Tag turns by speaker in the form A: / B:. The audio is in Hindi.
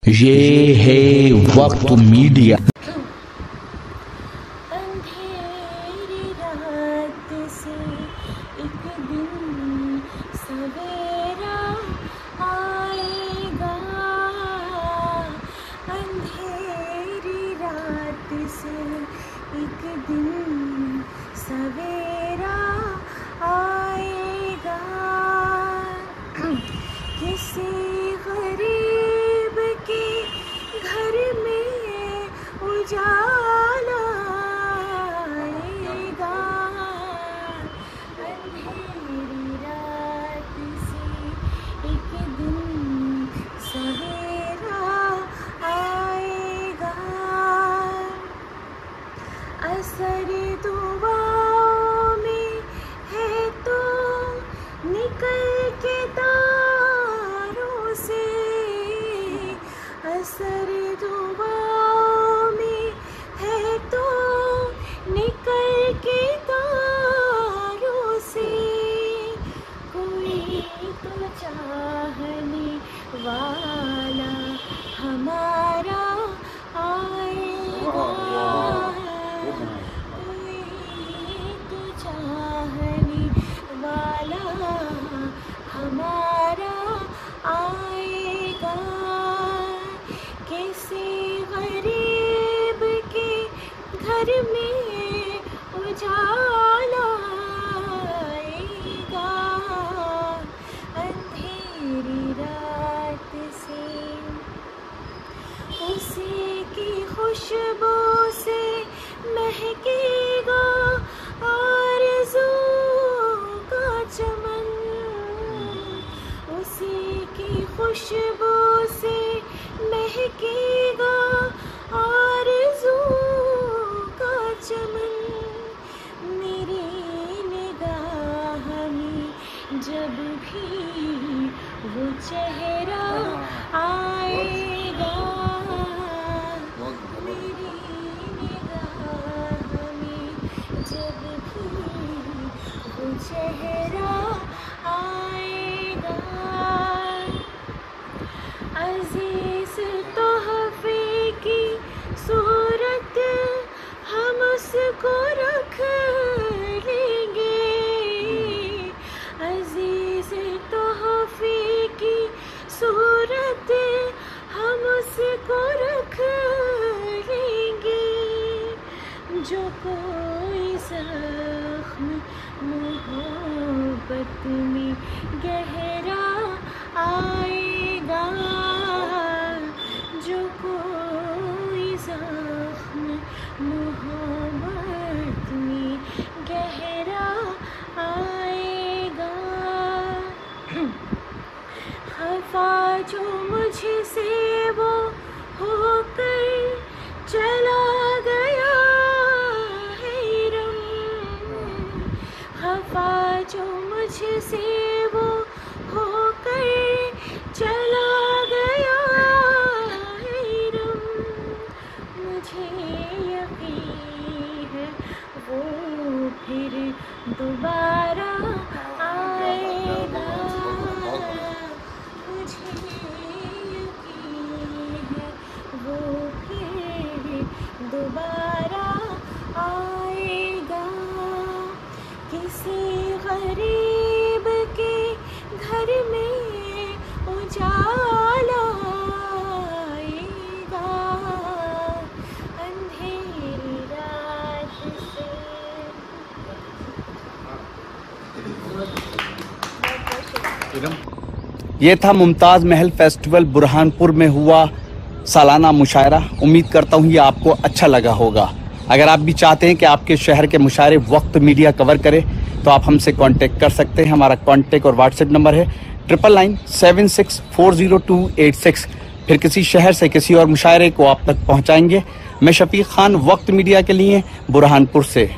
A: ये है वक्त मीडिया।
B: अंधेरी रात से एक दिन सवेरा आएगा। अंधेरी रात से एक दिन सवेरा आएगा। किसी गरीब के घर में उजाला आएगा। अंधेरी रात से एक दिन सवेरा आएगा। असर दुआओं में है तो निकल के तारों से। असर दुआओं में है तो निकल के तारों से। कोई तो चाहने वाला हमारा आएगा। कोई तो चाहने वाला हमारा आएगा। किसी गरीब के घर में उजाला आएगा। अंधेरी रात से उसी की खुशबू से महकेगा आरज़ू का चमन। उसी की खुशबू से महकेगा आरज़ू का चमन। मेरी निगाह में जब भी वो चेहरा आएगा। मेरी निगाह में जब भी वो चेहरा आएगा। अजीज तोहफे की सूरत हम उसको रख लेंगे। अजीज तोहफे की सूरत हम उसको रख लेंगे। जो कोई ज़ख्म मोहब्बत में गहरा आएगा। जो कोई ज़ख्म मोहब्बत में गहरा आएगा। खफा जो मुझसे वो होकर चला गया है रम। खफा जो मुझसे वो होकर चला गया है रम। मुझे यकीन है वो फिर दोबारा आएगा। मुझे यकीन है वो फिर दोबारा आएगा। किसी गरीब के घर में उजाला आएगा। अंधेरी रात से।
C: ये था मुमताज़ महल फेस्टिवल बुरहानपुर में हुआ सालाना मुशायरा। उम्मीद करता हूँ ये आपको अच्छा लगा होगा। अगर आप भी चाहते हैं कि आपके शहर के मुशायरे वक्त मीडिया कवर करे तो आप हमसे कांटेक्ट कर सकते हैं। हमारा कांटेक्ट और व्हाट्सएप नंबर है 9997640286। फिर किसी शहर से किसी और मुशायरे को आप तक पहुंचाएंगे। मैं शफीक खान, वक्त मीडिया के लिए बुरहानपुर से।